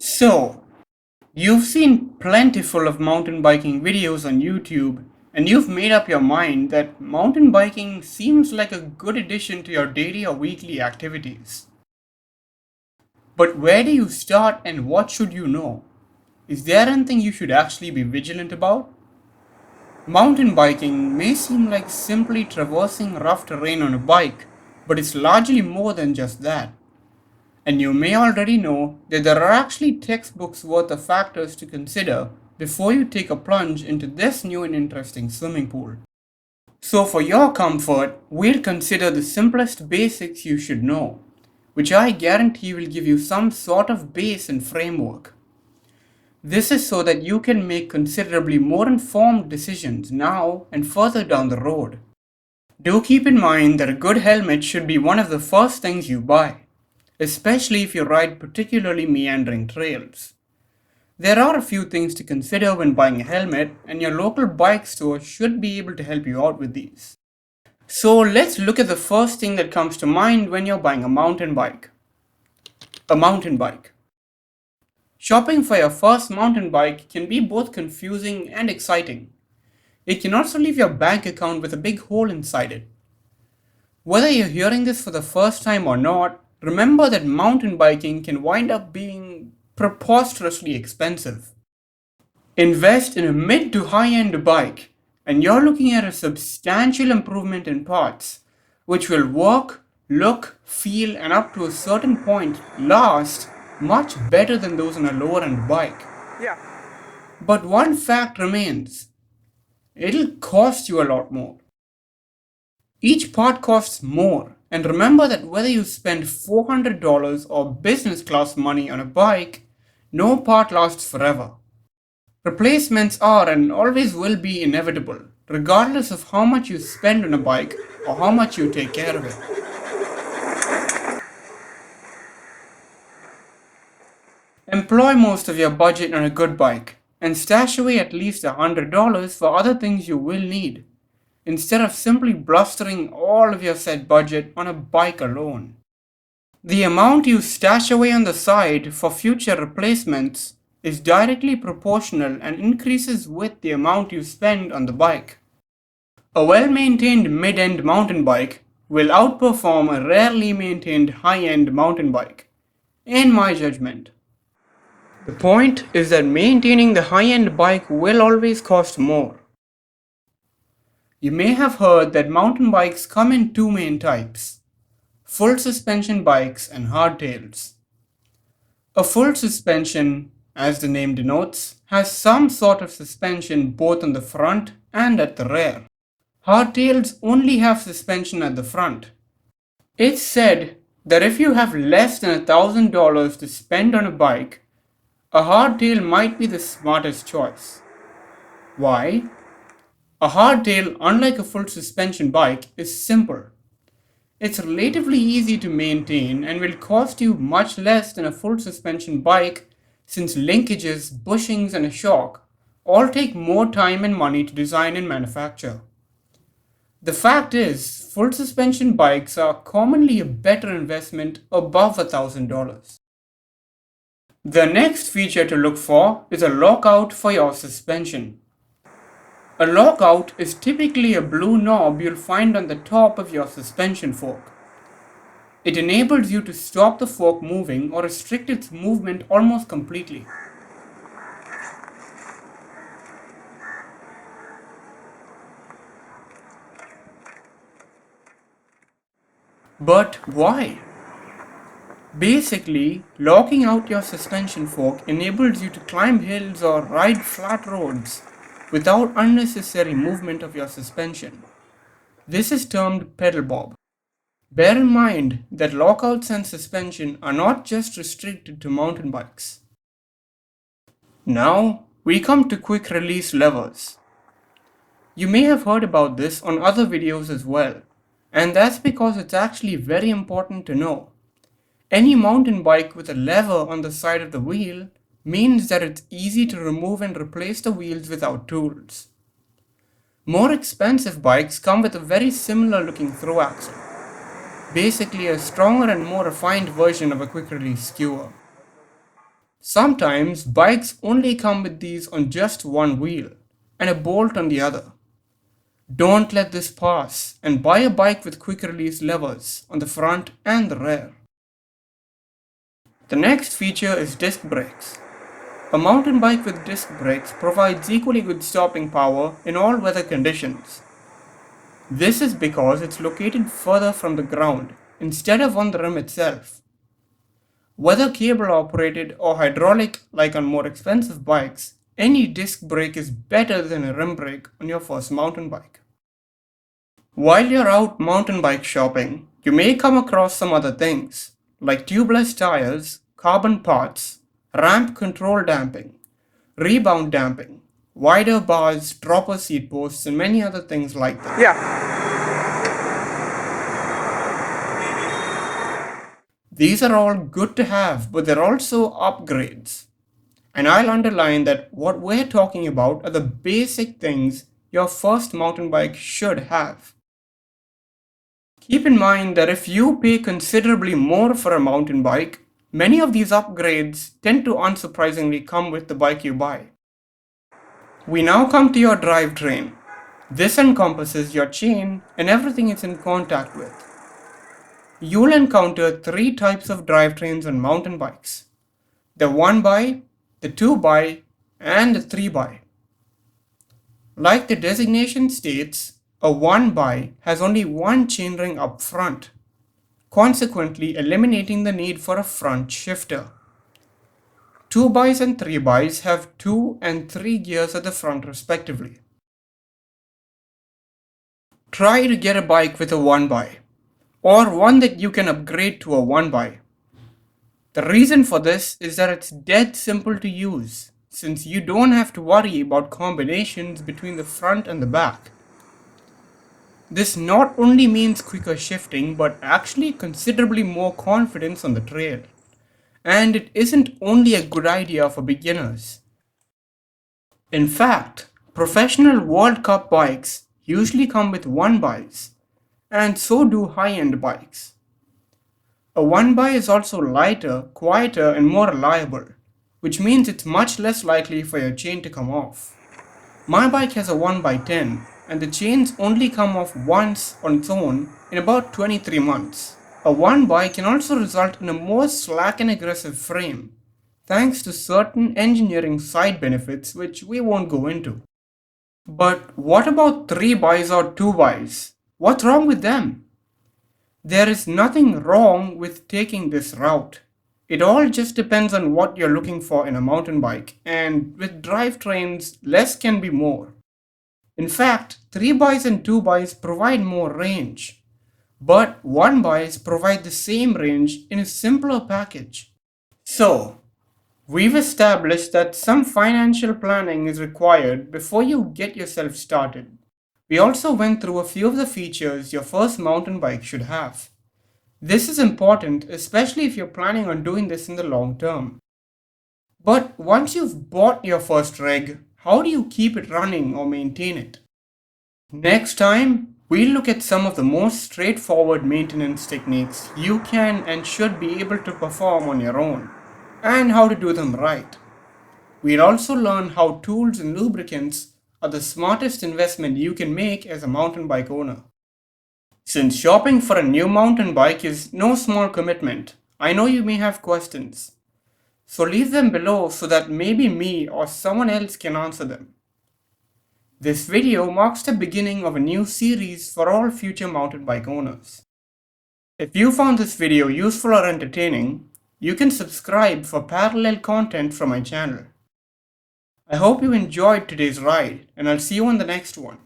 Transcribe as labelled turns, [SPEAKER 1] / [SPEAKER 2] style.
[SPEAKER 1] So, you've seen plentiful of mountain biking videos on YouTube, and you've made up your mind that mountain biking seems like a good addition to your daily or weekly activities. But where do you start and what should you know? Is there anything you should actually be vigilant about? Mountain biking may seem like simply traversing rough terrain on a bike, but it's largely more than just that. And you may already know that there are actually textbooks worth of factors to consider before you take a plunge into this new and interesting swimming pool. So for your comfort, we'll consider the simplest basics you should know, which I guarantee will give you some sort of base and framework. This is so that you can make considerably more informed decisions now and further down the road. Do keep in mind that a good helmet should be one of the first things you buy, especially if you ride particularly meandering trails. There are a few things to consider when buying a helmet, and your local bike store should be able to help you out with these. So let's look at the first thing that comes to mind when you're buying a mountain bike. A mountain bike. Shopping for your first mountain bike can be both confusing and exciting. It can also leave your bank account with a big hole inside it. Whether you're hearing this for the first time or not, remember that mountain biking can wind up being preposterously expensive. Invest in a mid to high-end bike, and you're looking at a substantial improvement in parts, which will work, look, feel, and up to a certain point last much better than those on a lower-end bike.
[SPEAKER 2] Yeah.
[SPEAKER 1] But one fact remains. It'll cost you a lot more. Each part costs more, and remember that whether you spend $400 or business class money on a bike, no part lasts forever. Replacements are and always will be inevitable, regardless of how much you spend on a bike or how much you take care of it. Employ most of your budget on a good bike, and stash away at least $100 for other things you will need, instead of simply blustering all of your set budget on a bike alone. The amount you stash away on the side for future replacements is directly proportional and increases with the amount you spend on the bike. A well-maintained mid-end mountain bike will outperform a rarely maintained high-end mountain bike, in my judgment. The point is that maintaining the high-end bike will always cost more. You may have heard that mountain bikes come in two main types: full suspension bikes and hardtails. A full suspension, as the name denotes, has some sort of suspension both on the front and at the rear. Hardtails only have suspension at the front. It's said that if you have less than $1,000 to spend on a bike, a hardtail might be the smartest choice. Why? A hardtail, unlike a full suspension bike, is simple. It's relatively easy to maintain and will cost you much less than a full suspension bike, since linkages, bushings, and a shock all take more time and money to design and manufacture. The fact is, full suspension bikes are commonly a better investment above $1,000. The next feature to look for is a lockout for your suspension. A lockout is typically a blue knob you'll find on the top of your suspension fork. It enables you to stop the fork moving or restrict its movement almost completely. But why? Basically, locking out your suspension fork enables you to climb hills or ride flat roads without unnecessary movement of your suspension. This is termed pedal bob. Bear in mind that lockouts and suspension are not just restricted to mountain bikes. Now, we come to quick release levers. You may have heard about this on other videos as well, and that's because it's actually very important to know. Any mountain bike with a lever on the side of the wheel means that it's easy to remove and replace the wheels without tools. More expensive bikes come with a very similar looking throw axle, basically a stronger and more refined version of a quick release skewer. Sometimes bikes only come with these on just one wheel and a bolt on the other. Don't let this pass and buy a bike with quick release levers on the front and the rear. The next feature is disc brakes. A mountain bike with disc brakes provides equally good stopping power in all weather conditions. This is because it's located further from the ground instead of on the rim itself. Whether cable operated or hydraulic like on more expensive bikes, any disc brake is better than a rim brake on your first mountain bike. While you're out mountain bike shopping, you may come across some other things like tubeless tires, carbon parts, ramp control damping, rebound damping, wider bars, dropper seat posts, and many other things like that. These are all good to have, but they're also upgrades. And I'll underline that what we're talking about are the basic things your first mountain bike should have. Keep in mind that if you pay considerably more for a mountain bike, many of these upgrades tend to unsurprisingly come with the bike you buy. We now come to your drivetrain. This encompasses your chain and everything it's in contact with. You'll encounter three types of drivetrains on mountain bikes: the 1x, the 2x, and the 3x. Like the designation states, a 1x has only one chainring up front, consequently eliminating the need for a front shifter. 2x and 3x have 2 and 3 gears at the front respectively. Try to get a bike with a 1x, or one that you can upgrade to a 1x. The reason for this is that it's dead simple to use, since you don't have to worry about combinations between the front and the back. This not only means quicker shifting, but actually considerably more confidence on the trail. And it isn't only a good idea for beginners. In fact, professional World Cup bikes usually come with 1xs, and so do high-end bikes. A 1x is also lighter, quieter, and more reliable, which means it's much less likely for your chain to come off. My bike has a 1x10, and the chains only come off once on its own in about 23 months. A 1x can also result in a more slack and aggressive frame, thanks to certain engineering side benefits which we won't go into. But what about 3xs or 2xs? What's wrong with them? There is nothing wrong with taking this route. It all just depends on what you're looking for in a mountain bike, and with drivetrains, less can be more. In fact, 3xs and 2xs provide more range, but 1xs provide the same range in a simpler package. So, we've established that some financial planning is required before you get yourself started. We also went through a few of the features your first mountain bike should have. This is important, especially if you're planning on doing this in the long term. But once you've bought your first rig, how do you keep it running or maintain it? Next time, we'll look at some of the most straightforward maintenance techniques you can and should be able to perform on your own, and how to do them right. We'll also learn how tools and lubricants are the smartest investment you can make as a mountain bike owner. Since shopping for a new mountain bike is no small commitment, I know you may have questions. So leave them below so that maybe me or someone else can answer them. This video marks the beginning of a new series for all future mountain bike owners. If you found this video useful or entertaining, you can subscribe for parallel content from my channel. I hope you enjoyed today's ride, and I'll see you on the next one.